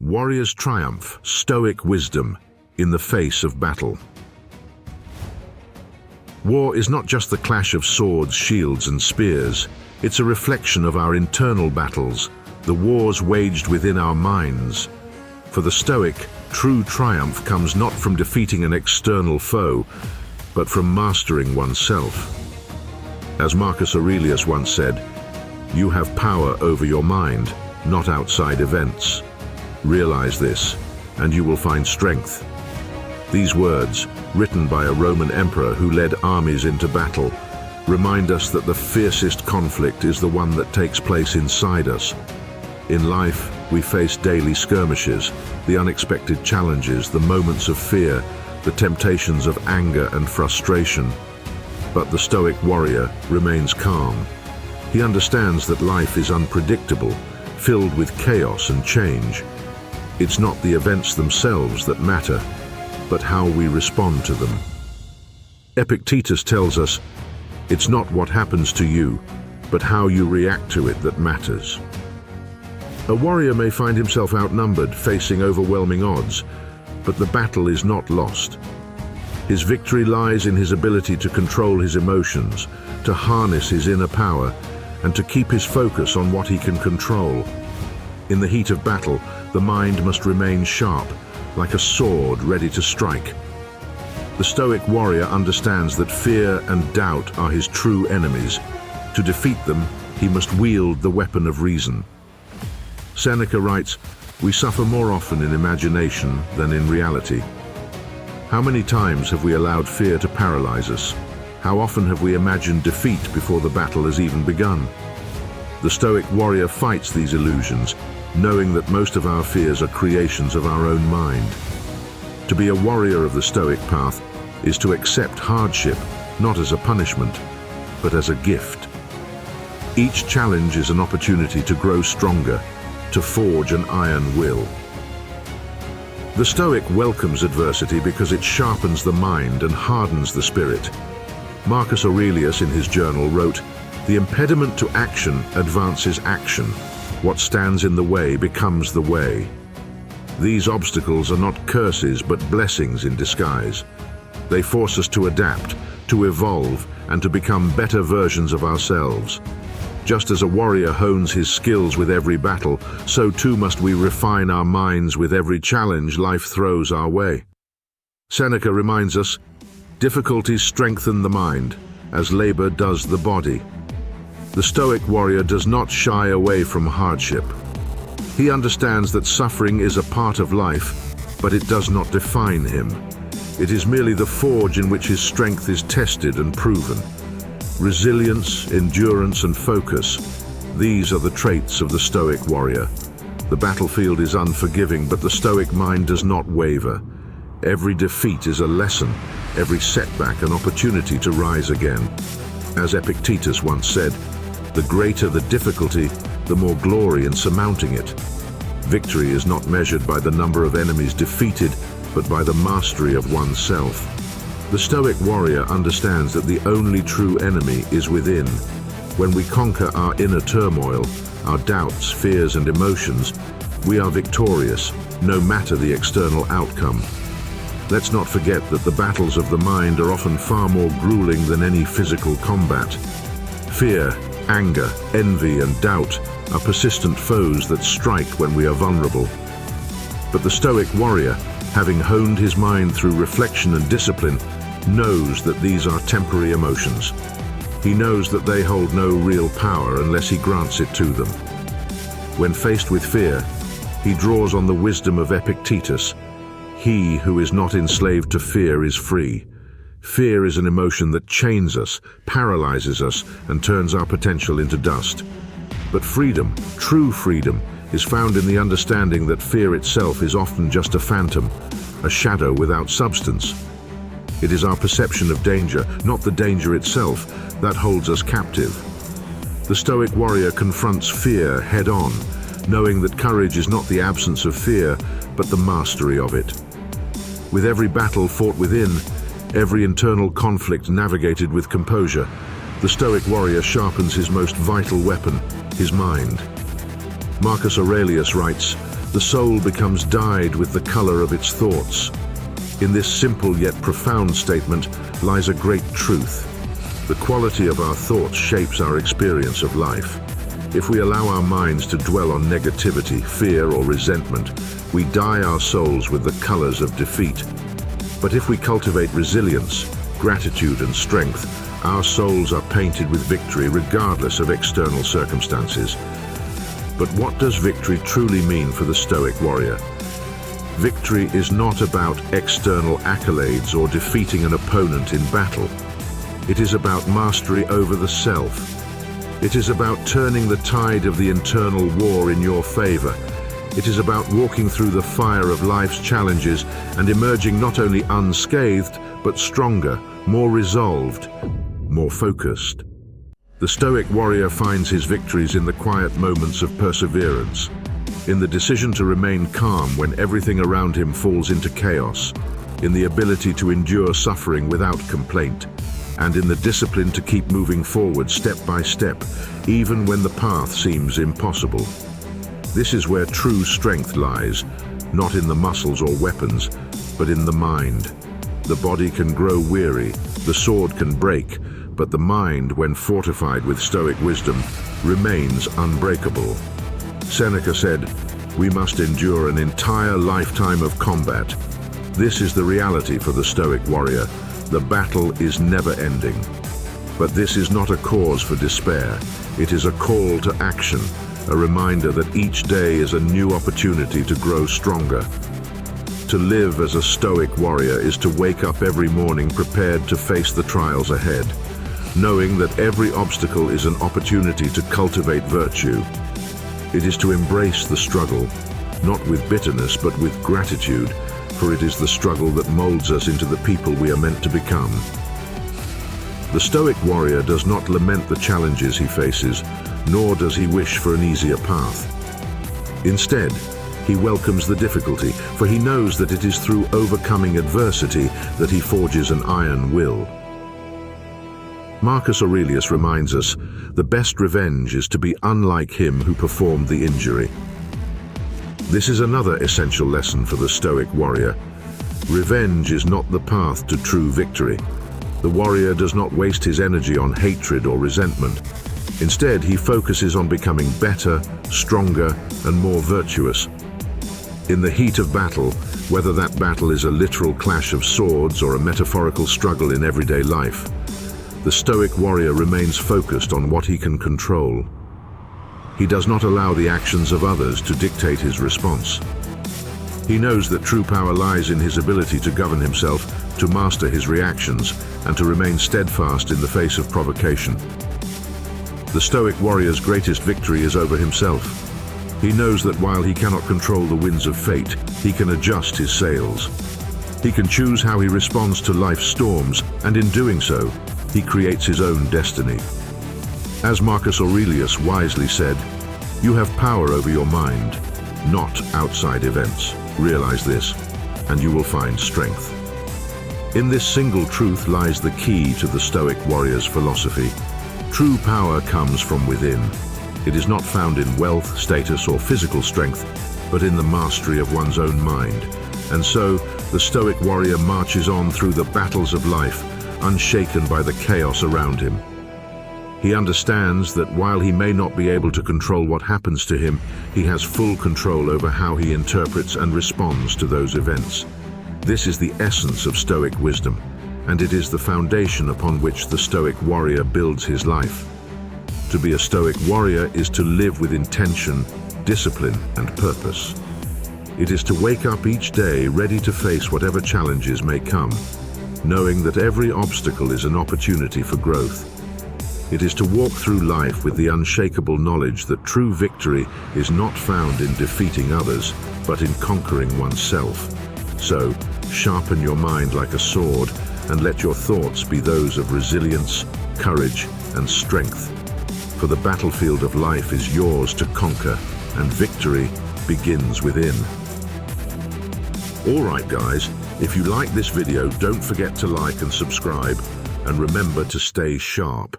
Warriors triumph, stoic wisdom, in the face of battle. War is not just the clash of swords, shields, and spears. It's a reflection of our internal battles, the wars waged within our minds. For the Stoic, true triumph comes not from defeating an external foe, but from mastering oneself. As Marcus Aurelius once said, "You have power over your mind, not outside events. Realize this, and you will find strength." These words, written by a Roman emperor who led armies into battle, remind us that the fiercest conflict is the one that takes place inside us. In life, we face daily skirmishes, the unexpected challenges, the moments of fear, the temptations of anger and frustration. But the Stoic warrior remains calm. He understands that life is unpredictable, filled with chaos and change. It's not the events themselves that matter, but how we respond to them. Epictetus tells us, "It's not what happens to you, but how you react to it that matters." A warrior may find himself outnumbered, facing overwhelming odds, but the battle is not lost. His victory lies in his ability to control his emotions, to harness his inner power, and to keep his focus on what he can control. In the heat of battle, the mind must remain sharp, like a sword ready to strike. The Stoic warrior understands that fear and doubt are his true enemies. To defeat them, he must wield the weapon of reason. Seneca writes, "We suffer more often in imagination than in reality." How many times have we allowed fear to paralyze us? How often have we imagined defeat before the battle has even begun? The Stoic warrior fights these illusions, knowing that most of our fears are creations of our own mind. To be a warrior of the Stoic path is to accept hardship, not as a punishment, but as a gift. Each challenge is an opportunity to grow stronger, to forge an iron will. The Stoic welcomes adversity because it sharpens the mind and hardens the spirit. Marcus Aurelius in his journal wrote, "The impediment to action advances action. What stands in the way becomes the way." These obstacles are not curses but blessings in disguise. They force us to adapt, to evolve, and to become better versions of ourselves. Just as a warrior hones his skills with every battle, so too must we refine our minds with every challenge life throws our way. Seneca reminds us, "Difficulties strengthen the mind, as labor does the body." The Stoic warrior does not shy away from hardship. He understands that suffering is a part of life, but it does not define him. It is merely the forge in which his strength is tested and proven. Resilience, endurance, and focus, these are the traits of the Stoic warrior. The battlefield is unforgiving, but the Stoic mind does not waver. Every defeat is a lesson, every setback an opportunity to rise again. As Epictetus once said, "The greater the difficulty, the more glory in surmounting it." Victory is not measured by the number of enemies defeated, but by the mastery of oneself. The Stoic warrior understands that the only true enemy is within. When we conquer our inner turmoil, our doubts, fears, and emotions, we are victorious, no matter the external outcome. Let's not forget that the battles of the mind are often far more grueling than any physical combat. Fear, anger, envy, and doubt are persistent foes that strike when we are vulnerable. But the Stoic warrior, having honed his mind through reflection and discipline, knows that these are temporary emotions. He knows that they hold no real power unless he grants it to them. When faced with fear, he draws on the wisdom of Epictetus. "He who is not enslaved to fear is free." Fear is an emotion that chains us, paralyzes us, and turns our potential into dust. But freedom, true freedom, is found in the understanding that fear itself is often just a phantom, a shadow without substance. It is our perception of danger, not the danger itself, that holds us captive. The Stoic warrior confronts fear head-on, knowing that courage is not the absence of fear, but the mastery of it. With every battle fought within, every internal conflict navigated with composure, the Stoic warrior sharpens his most vital weapon, his mind. Marcus Aurelius writes, The soul becomes dyed with the color of its thoughts. In this simple yet profound statement lies a great truth. The quality of our thoughts shapes our experience of life. If we allow our minds to dwell on negativity, fear, or resentment, we dye our souls with the colors of defeat. But if we cultivate resilience, gratitude, and strength, our souls are painted with victory regardless of external circumstances. But what does victory truly mean for the Stoic warrior? Victory is not about external accolades or defeating an opponent in battle. It is about mastery over the self. It is about turning the tide of the internal war in your favor. It is about walking through the fire of life's challenges and emerging not only unscathed, but stronger, more resolved, more focused. The Stoic warrior finds his victories in the quiet moments of perseverance, in the decision to remain calm when everything around him falls into chaos, in the ability to endure suffering without complaint, and in the discipline to keep moving forward step by step, even when the path seems impossible. This is where true strength lies, not in the muscles or weapons, but in the mind. The body can grow weary, the sword can break, but the mind, when fortified with Stoic wisdom, remains unbreakable. Seneca said, "We must endure an entire lifetime of combat." This is the reality for the Stoic warrior. The battle is never ending. But this is not a cause for despair. It is a call to action, a reminder that each day is a new opportunity to grow stronger. To live as a Stoic warrior is to wake up every morning prepared to face the trials ahead, knowing that every obstacle is an opportunity to cultivate virtue. It is to embrace the struggle, not with bitterness but with gratitude, for it is the struggle that molds us into the people we are meant to become. The Stoic warrior does not lament the challenges he faces, nor does he wish for an easier path. Instead, he welcomes the difficulty, for he knows that it is through overcoming adversity that he forges an iron will. Marcus Aurelius reminds us, the best revenge is to be unlike him who performed the injury. This is another essential lesson for the Stoic warrior. Revenge is not the path to true victory. The warrior does not waste his energy on hatred or resentment. Instead, he focuses on becoming better, stronger, and more virtuous. In the heat of battle, whether that battle is a literal clash of swords or a metaphorical struggle in everyday life, the Stoic warrior remains focused on what he can control. He does not allow the actions of others to dictate his response. He knows that true power lies in his ability to govern himself, to master his reactions, and to remain steadfast in the face of provocation. The Stoic warrior's greatest victory is over himself. He knows that while he cannot control the winds of fate, he can adjust his sails. He can choose how he responds to life's storms, and in doing so, he creates his own destiny. As Marcus Aurelius wisely said, "You have power over your mind, not outside events. Realize this, and you will find strength." In this single truth lies the key to the Stoic warrior's philosophy. True power comes from within. It is not found in wealth, status, or physical strength, but in the mastery of one's own mind. And so, the Stoic warrior marches on through the battles of life, unshaken by the chaos around him. He understands that while he may not be able to control what happens to him, he has full control over how he interprets and responds to those events. This is the essence of Stoic wisdom, and it is the foundation upon which the Stoic warrior builds his life. To be a Stoic warrior is to live with intention, discipline, and purpose. It is to wake up each day ready to face whatever challenges may come, knowing that every obstacle is an opportunity for growth. It is to walk through life with the unshakable knowledge that true victory is not found in defeating others, but in conquering oneself. So, sharpen your mind like a sword and let your thoughts be those of resilience, courage, and strength. For the battlefield of life is yours to conquer, and victory begins within. Alright guys, if you like this video, don't forget to like and subscribe, and remember to stay sharp.